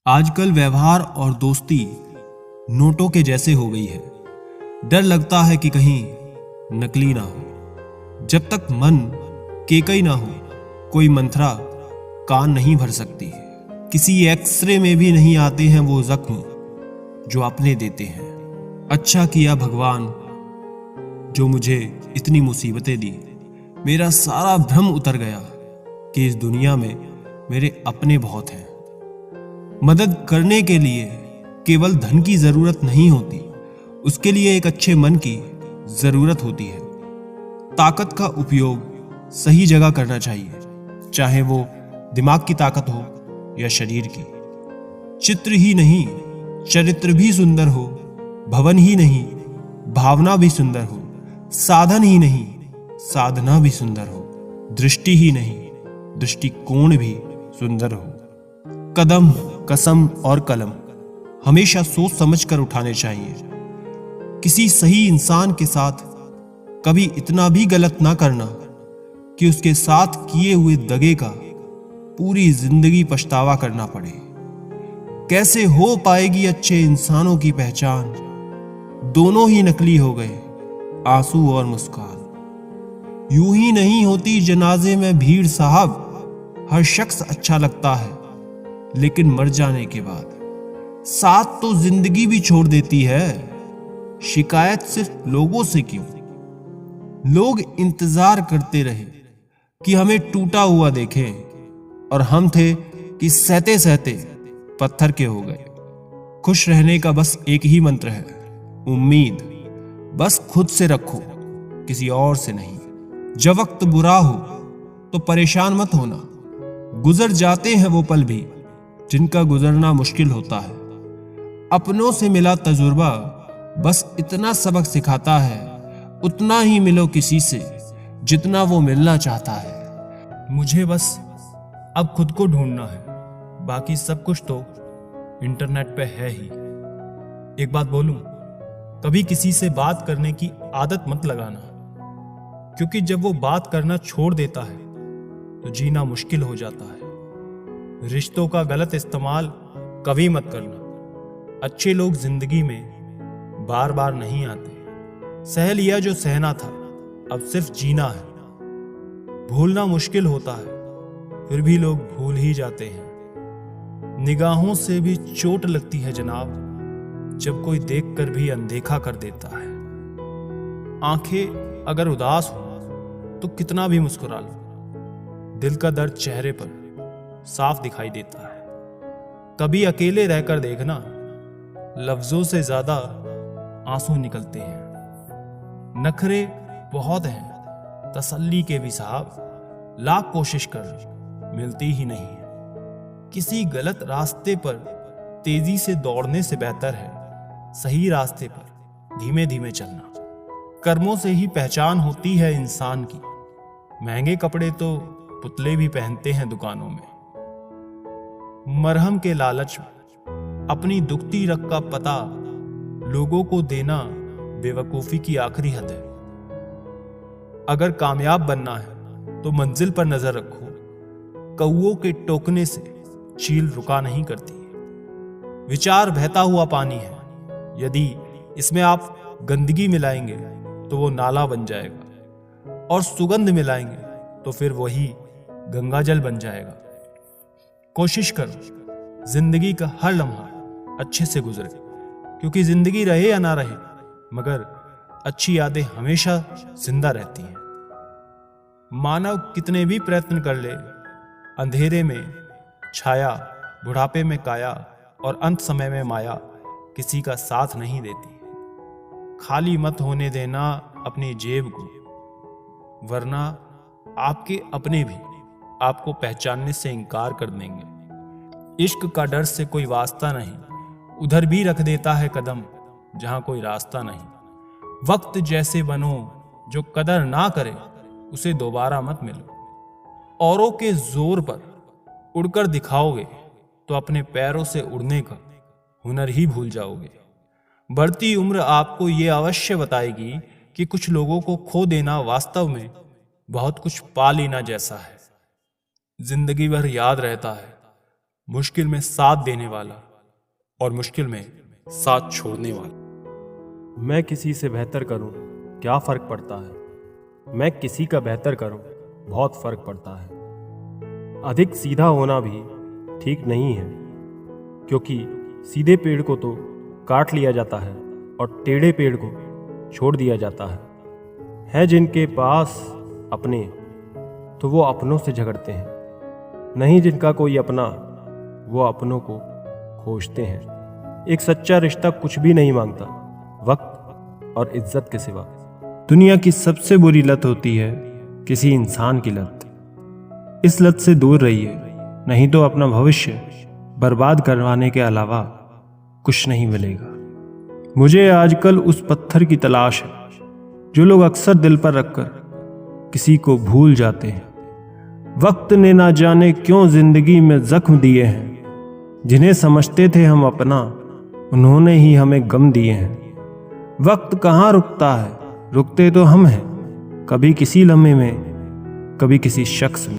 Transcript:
आजकल व्यवहार और दोस्ती नोटों के जैसे हो गई है। डर लगता है कि कहीं नकली ना हो। जब तक मन केकई ना हो, कोई मंत्रा कान नहीं भर सकती है। किसी एक्सरे में भी नहीं आते हैं वो जख्म जो अपने देते हैं। अच्छा किया भगवान जो मुझे इतनी मुसीबतें दी। मेरा सारा भ्रम उतर गया कि इस दुनिया में मेरे अपने बहुत हैं। मदद करने के लिए केवल धन की जरूरत नहीं होती, उसके लिए एक अच्छे मन की जरूरत होती है। ताकत का उपयोग सही जगह करना चाहिए, चाहे वो दिमाग की ताकत हो या शरीर की। चित्र ही नहीं, चरित्र भी सुंदर हो। भवन ही नहीं, भावना भी सुंदर हो। साधन ही नहीं, साधना भी सुंदर हो। दृष्टि ही नहीं, दृष्टिकोण भी सुंदर हो। कदम, कसम और कलम हमेशा सोच समझ कर उठाने चाहिए। किसी सही इंसान के साथ कभी इतना भी गलत ना करना कि उसके साथ किए हुए दगे का पूरी जिंदगी पछतावा करना पड़े। कैसे हो पाएगी अच्छे इंसानों की पहचान? दोनों ही नकली हो गए, आंसू और मुस्कान। यूं ही नहीं होती जनाजे में भीड़ साहब। हर शख्स अच्छा लगता है, लेकिन मर जाने के बाद साथ तो जिंदगी भी छोड़ देती है। शिकायत सिर्फ लोगों से क्यों? लोग इंतजार करते रहे कि हमें टूटा हुआ देखें, और हम थे कि सहते सहते पत्थर के हो गए। खुश रहने का बस एक ही मंत्र है, उम्मीद बस खुद से रखो, किसी और से नहीं। जब वक्त बुरा हो तो परेशान मत होना। गुजर जाते हैं वो पल भी जिनका गुजरना मुश्किल होता है। अपनों से मिला तजुर्बा बस इतना सबक सिखाता है, उतना ही मिलो किसी से जितना वो मिलना चाहता है। मुझे बस अब खुद को ढूंढना है, बाकी सब कुछ तो इंटरनेट पे है ही। एक बात बोलूं, कभी किसी से बात करने की आदत मत लगाना, क्योंकि जब वो बात करना छोड़ देता है तो जीना मुश्किल हो जाता है। रिश्तों का गलत इस्तेमाल कभी मत करना। अच्छे लोग जिंदगी में बार बार नहीं आते। सह लिया जो सहना था, अब सिर्फ जीना है। भूलना मुश्किल होता है, फिर भी लोग भूल ही जाते हैं। निगाहों से भी चोट लगती है जनाब, जब कोई देखकर भी अनदेखा कर देता है। आंखें अगर उदास हो तो कितना भी मुस्कुरा लो, दिल का दर्द चेहरे पर साफ दिखाई देता है। कभी अकेले रहकर देखना, लफ्जों से ज्यादा आंसू निकलते हैं। नखरे बहुत हैं, तसल्ली के भी साहब, लाख कोशिश कर लो, मिलती ही नहीं है। किसी गलत रास्ते पर तेजी से दौड़ने से बेहतर है सही रास्ते पर धीमे धीमे चलना। कर्मों से ही पहचान होती है इंसान की। महंगे कपड़े तो पुतले भी पहनते हैं दुकानों में। मरहम के लालच में अपनी दुखती रग का पता लोगों को देना बेवकूफी की आखिरी हद है। अगर कामयाब बनना है तो मंजिल पर नजर रखो। कौओं के टोकने से चील रुका नहीं करती। विचार बहता हुआ पानी है, यदि इसमें आप गंदगी मिलाएंगे तो वो नाला बन जाएगा, और सुगंध मिलाएंगे तो फिर वही गंगाजल बन जाएगा। कोशिश करो जिंदगी का हर लम्हा अच्छे से गुजरे, क्योंकि जिंदगी रहे या ना रहे, मगर अच्छी यादें हमेशा जिंदा रहती हैं। मानव कितने भी प्रयत्न कर ले, अंधेरे में छाया, बुढ़ापे में काया और अंत समय में माया किसी का साथ नहीं देती। खाली मत होने देना अपनी जेब को, वरना आपके अपने भी आपको पहचानने से इनकार कर देंगे। इश्क का डर से कोई वास्ता नहीं, उधर भी रख देता है कदम जहां कोई रास्ता नहीं। वक्त जैसे बनो, जो कदर ना करे उसे दोबारा मत मिलो। औरों के जोर पर उड़कर दिखाओगे तो अपने पैरों से उड़ने का हुनर ही भूल जाओगे। बढ़ती उम्र आपको ये अवश्य बताएगी कि कुछ लोगों को खो देना वास्तव में बहुत कुछ पा लेना जैसा है। जिंदगी भर याद रहता है मुश्किल में साथ देने वाला और मुश्किल में साथ छोड़ने वाला। मैं किसी से बेहतर करूं, क्या फ़र्क पड़ता है। मैं किसी का बेहतर करूं, बहुत फ़र्क पड़ता है। अधिक सीधा होना भी ठीक नहीं है, क्योंकि सीधे पेड़ को तो काट लिया जाता है और टेढ़े पेड़ को छोड़ दिया जाता है जिनके पास अपने, तो वो अपनों से झगड़ते हैं, नहीं जिनका कोई अपना, वो अपनों को खोजते हैं। एक सच्चा रिश्ता कुछ भी नहीं मांगता वक्त और इज्जत के सिवा। दुनिया की सबसे बुरी लत होती है किसी इंसान की लत। इस लत से दूर रहिए, नहीं तो अपना भविष्य बर्बाद करवाने के अलावा कुछ नहीं मिलेगा। मुझे आजकल उस पत्थर की तलाश है जो लोग अक्सर दिल पर रखकर किसी को भूल जाते हैं। वक्त ने ना जाने क्यों जिंदगी में जख्म दिए हैं, जिन्हें समझते थे हम अपना, उन्होंने ही हमें गम दिए हैं। वक्त कहाँ रुकता है, रुकते तो हम हैं, कभी किसी लम्हे में, कभी किसी शख्स में।